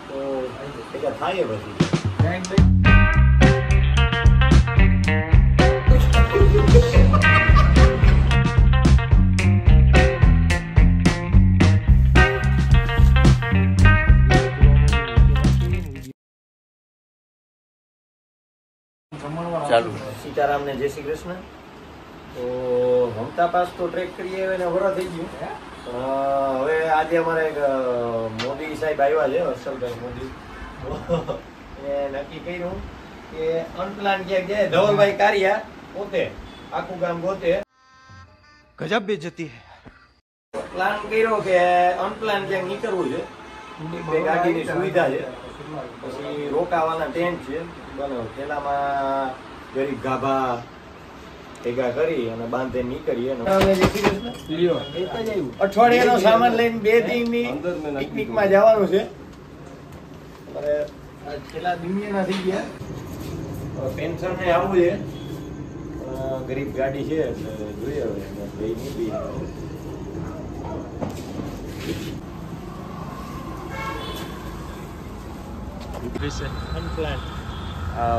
તો ભેગા થાય પછી ચાલુ. સીતારામને જય શ્રી કૃષ્ણ. તો હમતા પાસ તો ટ્રેક કરીએ એને વરા થઈ ગયું, પણ હવે આજે અમારે એક મોદી સાહેબ આવ્યા છે, હર્ષલભાઈ મોદી. એ નક્કી કર્યું કે અનપ્લાન ક્યાંક જાય. ધવલભાઈ કારિયા પોતે આખું ગામ ગોતે ગજબ બેજતી પ્લાન કર્યો કે અનપ્લાન ક્યાંક નીકળવું છે. ગાડીની સુવિધા છે, પછી રોકાવાના ટેન્ટ છે બનાવ, પેલામાં ગરીબ ગાભા ભેગા કરી અને બાંધે નીકળીએ. અઠવાડિયાનો સામાન લઈને 2 દિનની પિકનિકમાં જવાનું છે. છેલ્લા દુનિયાના થઈ ગયા, પેન્શન ને આવવું છે, ગરીબ ગાડી છે એટલે જોઈએ હવે લઈ નીકળી.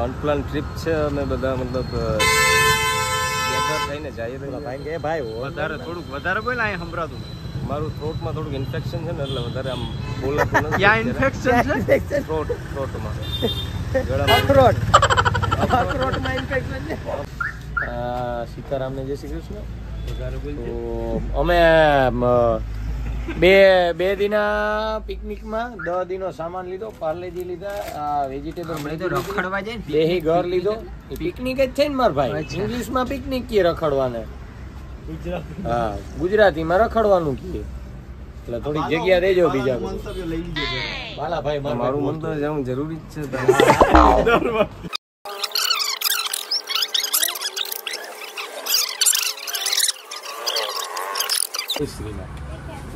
અનપ્લાન ટ્રીપ છે અમે બધા મતલબ થઈને જઈએ. ભાઈ કે ભાઈ વધારે બોલ અહીં સંભળાતું. મારું થ્રોટમાં થોડુંક ઇન્ફેક્શન છે ને એટલે વધારે આમ બોલાતું નથી. ક્યાં ઇન્ફેક્શન છે? થ્રોટમાં અખરોટમાં ઇન્ફેક્શન છે. સીતારામને જય શ્રી કૃષ્ણ. અમે બે દિના પિકનિકમાં 10 દિનો સામાન લીધો, પાર્લેજી લીધા, વેજીટેબલ રખડવા જાય, બેહી ઘર લીધો. પિકનિક જ છે ને મારા ભાઈ. ઇંગ્લિશમાં પિકનિક કે રખડવાને, હા ગુજરાતીમાં રખડવાનું કે. એટલે થોડીક જગ્યા દેજો બીજા બાલા ભાઈ. મારું મંતવ્ય જવું જરૂરી જ છે.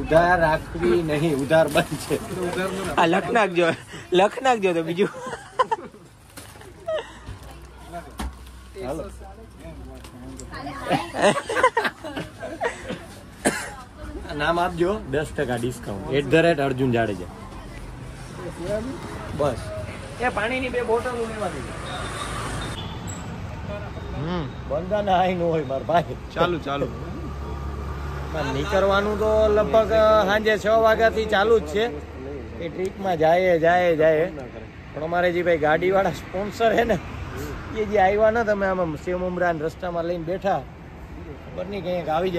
ઉધાર રાખવી નહીં, ઉધાર બંધ છે. આ લખ નાખજો તો બીજું. નામ આપજો, 10% ડિસ્કાઉન્ટ @અર્જુન જાડેજા. બસ એ પાણીની 2 બોટલ લેવાની. બંધા ના આઈ ન હોય મારા ભાઈ. ચાલુ નીકળવાનું તો લગભગ સાંજે 6 વાગ્યાથી ચાલુ જ છે. એ ટ્રીપમાં જાય પણ અમારે જે ભાઈ ગાડીવાળા સ્પોન્સર છે ને, એ જે આવ્યા ને, તમે આમાં સેવ ઉમરાન રસ્તામાં લઈને બેઠા, ખબર નહીં કંઈક આવી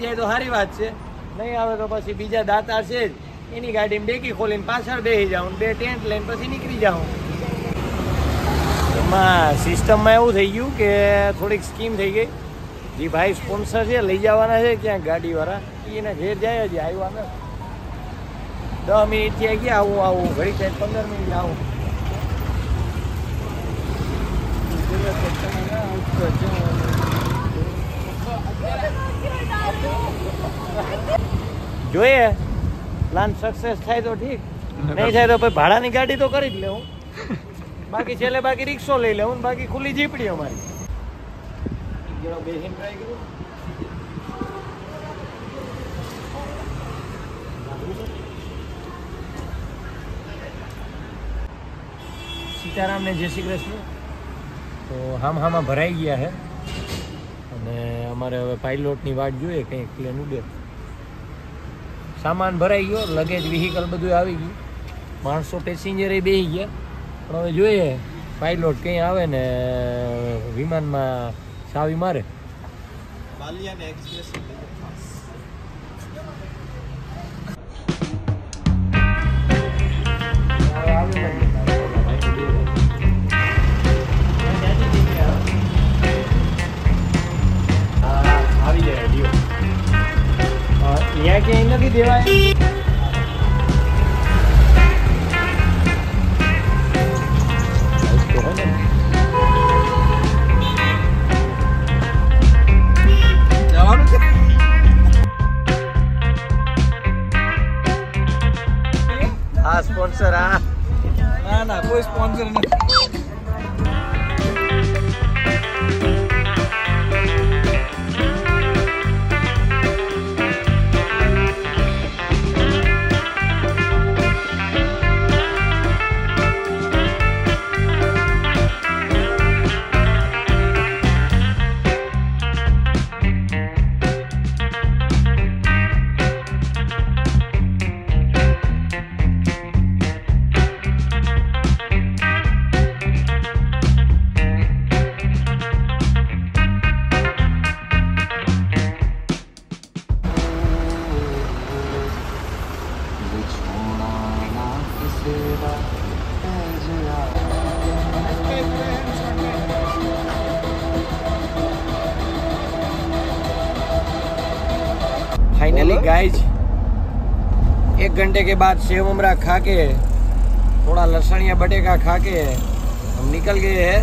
જાય તો સારી વાત છે, નહીં આવે તો પછી બીજા દાતા છે જ, એની ગાડીમાં ડેકી ખોલીને પાછળ બેસી જાઉં, 2 ટેન્ટ લઈને પછી નીકળી જાઉં. એમાં સિસ્ટમમાં એવું થઈ ગયું કે થોડીક સ્કીમ થઈ ગઈ. જે ભાઈ સ્પોન્સર છે લઈ જવાના છે ક્યાંક ગાડીવાળા, એના ઘેર જાય હજી આવ્યા ને. 10 મિનિટ ત્યાં ગયા, આવું ઘડી થાય 15 મિનિટ આવું. જોઈએ પ્લાન સક્સેસ થાય તો ઠીક, નહીં થાય તો પછી ભાડાની ગાડી તો કરી જ લેવું. બાકી છેલ્લે રિક્ષો લઈ લેવું, બાકી ખુલ્લી જીપડી અમારી. સીતારામને જય શ્રી કૃષ્ણ. તો હામાં ભરાઈ ગયા છે અને અમારે હવે પાયલોટની વાટ જોઈએ, કંઈક પ્લેન ઉડે. સામાન ભરાઈ ગયો, લગેજ વ્હીકલ બધું આવી ગયું, માણસો પેસેન્જર બેસી ગયા. પણ હવે જોઈએ પાયલોટ કંઈ આવે ને વિમાનમાં ચાવી મારે. અહીંયા ક્યાંય નથી દેવાય. આ સ્પોન્સર ના કોઈ સ્પોન્સર નથી. फाइनली गाइज 1 घंटे के बाद सेव ममरा खा के थोड़ा लसणिया बटेका खा के हम निकल गए हैं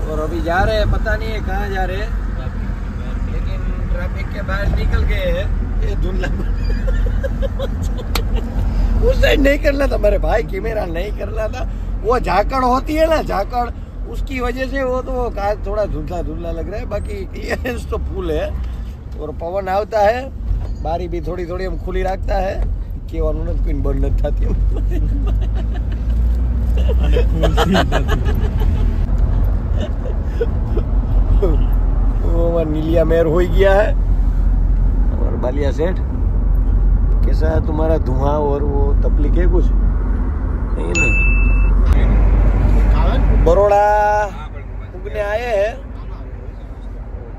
और अभी जा रहे हैं, पता नहीं है कहाँ जा रहे हैं, लेकिन ट्रैफिक के बाहर निकल गए हैं। ये धुंधला उस साइड नहीं करना था मेरे भाई, कैमरा नहीं करना था। वो झाकड़ होती है ना, झाकड़, उसकी वजह से वो तो थोड़ा धुंधला धुंधला लग रहा है, बाकी क्लियरेंस तो फुल है। और पवन आता है, बारी भी थोड़ी थोड़ी हम खुली रखता है कि उन्होंने कोई बंद न था वो नीलिया मेयर हो गया है। और बालिया सेठ कैसा है तुम्हारा धुआं और वो तकलीफ है कुछ नहीं ना? बरोड़ा उगने आए हैं।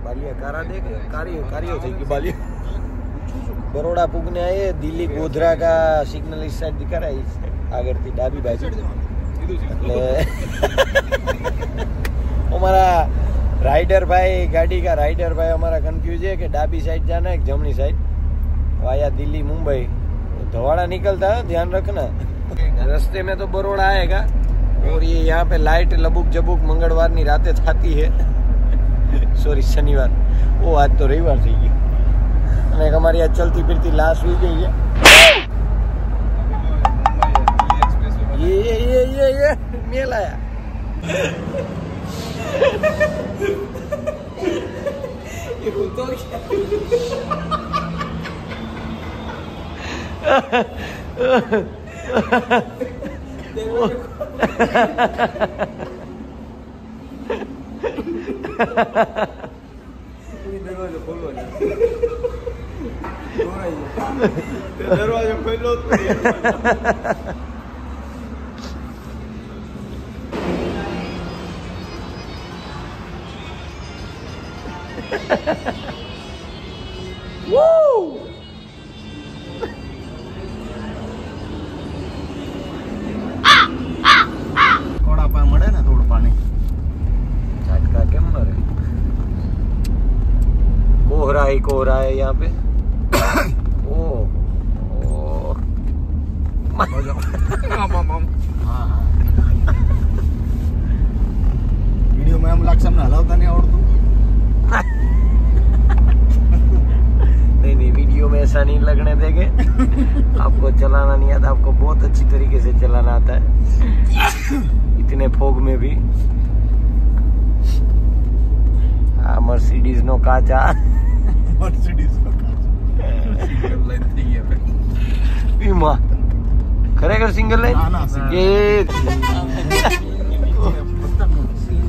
बालिया कारा देख कारियो थी कि बालिया बरोड़ा पुगने आए। दिल्ली गोधरा का सिग्नल इस साइड दिखा रहा है, इस आगे थी डाबी बाजू। हमारा राइडर भाई, गाड़ी का राइडर भाई हमारा कंफ्यूज है कि डाबी साइड जाना है कि जमनी साइड। वाया दिल्ली मुंबई धवाड़ा निकलता है, ध्यान रखना। रास्ते में तो बरोड़ा आएगा और ये यहाँ पे लाइट लबुक जबुक मंगलवार नी राते थाती है। सॉरी शनिवार, वो आज तो रविवार थी गई। અને हमारी आज चलती फिरती लाश हुई गई है। ये मेल आया। ये कुत्तों दरवाजा खोलो, दरवाजा खोलो। કોડા પા મળે ને થોડું પાણી, ઝાટકા કેમ મરે? कोहरा ही कोहरा है यहाँ पे। वीडियो में हम लक्षण हलावता नहीं आवड़तू। नहीं वीडियो में ऐसा नहीं लगने देंगे। आपको चलाना नहीं आता, आपको बहुत अच्छी तरीके से चलाना आता है, इतने फोग में भी। मर्सिडीज नो काचा, मर्सिडीज नो काचा खरेखर सिंगल लाइन ये।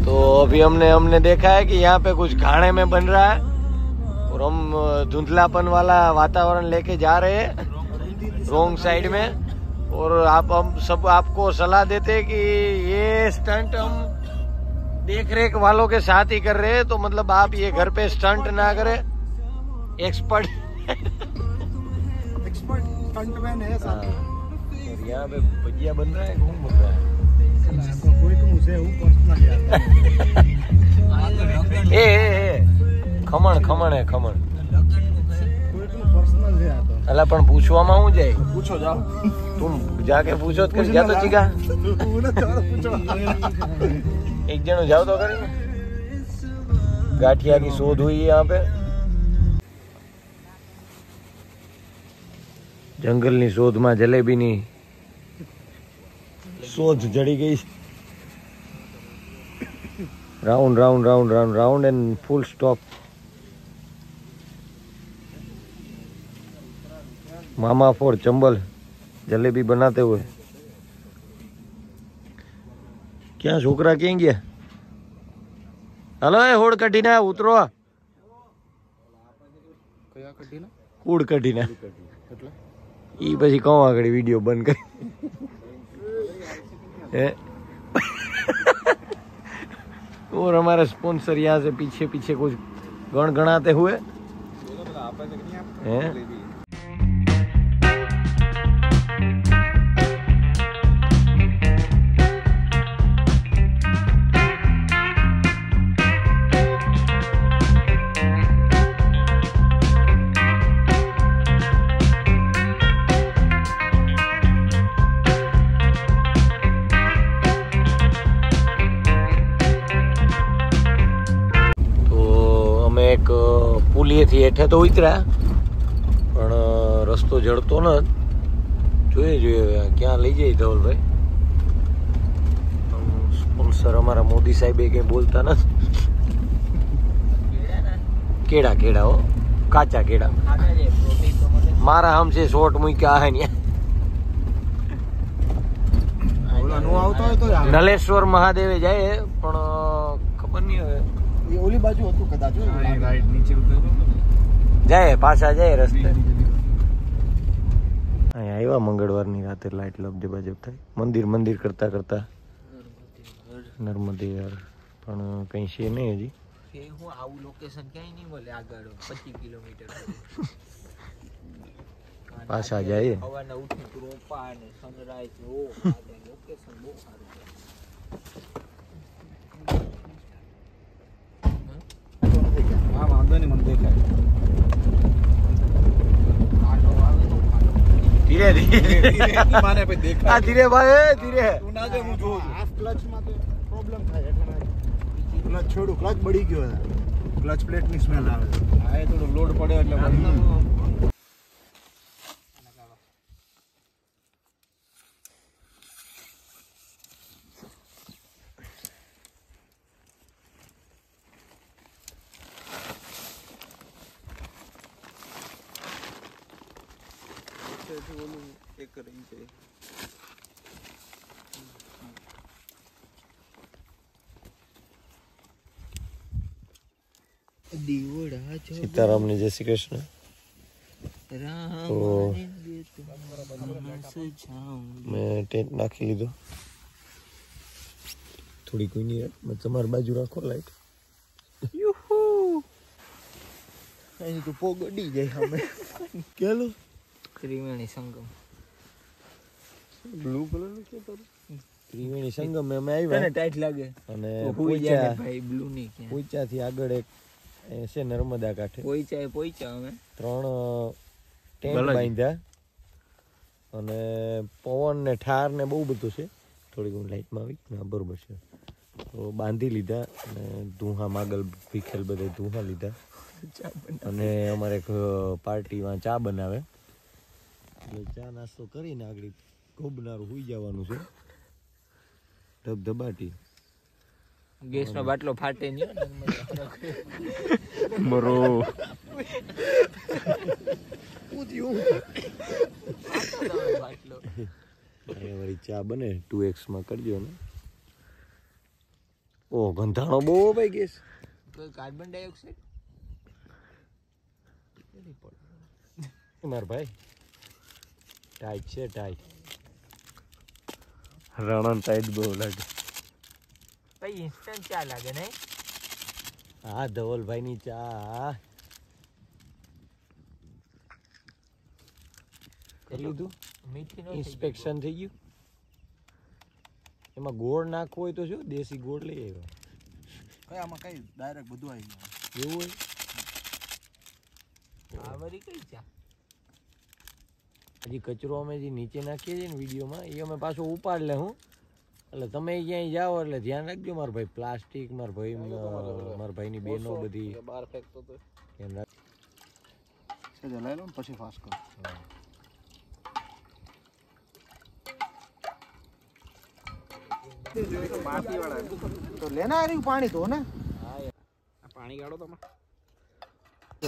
तो अभी हमने देखा है कि यहाँ पे कुछ घाणे में बन रहा है और हम धुंधलापन वाला वातावरण लेके जा रहे हैं रोंग साइड में। और हम सब आपको सलाह देते कि ये स्टंट हम देख रेख वालों के साथ ही कर रहे हैं, तो मतलब आप ये घर पे स्टंट ना करें। एक्सपर्ट स्टंटमैन है साथ। और यहाँ पे भजिया बन रहा है, घूम बन रहा है। कोई तो मुझे पर्सनल यार ए खमण खमण है खमण। कोई तो पर्सनल है तो अला पण पूछवामा હું જાય? પૂછો જાઓ, तुम जाके पूछो तो कर जा तो चीगा एक जनो जाओ तो करें। गाठिया की शोध हुई है यहाँ पे, जंगल नी शोध में जलेबी नी शोध जड़ी गई। Round round round round round and full stop. Mama for Chambal jalebi बनाते हुए। क्या छोकरा क्યાં ગયા? હલો એ હોડ કઢીને ઉતરો। કયા કઢીને? કૂડ કઢીને એટલે ઈ પછી કહું આગળ વિડિયો બંધ કરી। और हमारे स्पॉन्सर यहाँ से पीछे पीछे कुछ गणगणाते हुए हैं। પાટીએથી હેઠે તો ઉતર્યા પણ રસ્તો જડતો ન જોઈએ ક્યાં લઈ જાય ધવલભાઈ. સ્પોન્સર અમારા મોદી સાહેબ કઈ બોલતા નથી. કેળા હો, કાચા કેળા મારા આમ છે શોર્ટ મૂક્યા હે ને. નલેશ્વર મહાદેવે જાય પણ ખબર નહીં હવે ઓલી બાજુ હતું કદાચ જાય પાછા જાય રસ્તે. અહીંયા આવ્યા મંગળવારની રાતે લાઈટ લબજબાજબ થાય. મંદિર કરતા કરતા નર્મદે યાર પણ કઈ છે નહીં હજી. હું આવું લોકેશન ક્યાંય નહીં મળે આગળ 25 કિલોમીટર પાછા જાય. હવાના ઉઠી રોપા અને સનરાઈઝ લોકેશન બહુ સારું છે. હા વાંધો નહીં, મને દેખાય. ધીરે માને પછી દેખાય. ધીરે ભાઈ ધીરે. તું ના જે હું જોઉં છું. આ ક્લચમાં તો પ્રોબ્લેમ થાય એટલે ક્લચ છોડું, ક્લચ બળી ગયો છે. ક્લચ પ્લેટની સ્મેલ આવે છે. હા એ થોડો લોડ પડ્યો એટલે એક રહી છે. સીતારામને જય શ્રી કૃષ્ણ. તો મેં ટેન્ટ નાખી લીધો. થોડી કોઈ નહીં તમારી બાજુ રાખો લાઈટ. અહીં તો પોગડી જાય અમે. કેલો ત્રિવેણી સંગમ બ્લુ કલર નું કે ત્રિવેણી સંગમ અમે આવ્યા તને ટાઈટ લાગે અને પૂજા ભાઈ બ્લુ ની કે પૂજાથી આગળ એક છે નર્મદા કાંઠે પોઈચા અમે 3 ટેન્ટ બાંધ્યા અને પવન ને ઠાર ને બહુ બધું છે. થોડીક હું લાઈટમાં આવી ના બરોબર છે તો બાંધી લીધા અને ધુહા માગલ ભીખેલ બધે ધુહા લીધા અને અમારે એક પાર્ટીમાં ચા બનાવે એટલે ચા નાસ્તો કરીને આગળ ગોબનારું હોઈ જવાનું છે. ધબધબાટી ગેસ નો બાટલો ફાટે નહીં બરો વળી ચા બને 2x માં કરજો ને. ઓ ગંધાણો બહુ ભાઈ ગેસ. કાર્બન ડાયોક્સાઇડ માર ભાઈ ટાઈટ છે ટાઈટ. રણન ટાઈટ બહુ લાગે ભાઈ. ઇન્સ્ટન્ટ ચા લાગે નહીં. હા ધવલભાઈ ની ચા કરી લીધું. મીઠી નો ઇન્સ્પેક્શન થઈ ગયું. એમાં ગોળ નાખવો હોય તો શું દેશી ગોળ લઈ આવ્યો. કઈ આમાં કઈ ડાયરેક્ટ બધું આવી ગયું એવું હોય. આ વરી કઈ ચા હજી કચરો અમે જે નીચે નાખીએ છીએ ને વિડીયોમાં એ અમે પાછો ઉપાડ લે હું. એટલે તમે ક્યાંય જાઓ એટલે ધ્યાન રાખજો મારા ભાઈ. પ્લાસ્ટિક મારા ભાઈની બેનો બધી બહાર ફેંકતો તો ધ્યાન રાખ. લઈ લો ને પછી ફાસ્ટ કરો. તો લેના આવ્યું પાણી તો ને પાણી ગાળો તમે. તો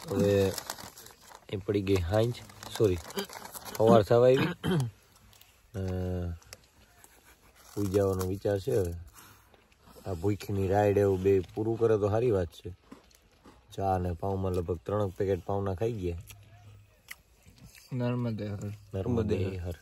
હવે એ પડી ગઈ હાંજ સોરી સવાર થવા આવી સુઈ જવાનો વિચાર છે. હવે આ ભૂખની રાઈડ એવું બે પૂરું કરે તો સારી વાત છે. ચા ને પાઉમાં લગભગ 3 પેકેટ પાઉના ખાઈ ગયા. નર્મદે હર.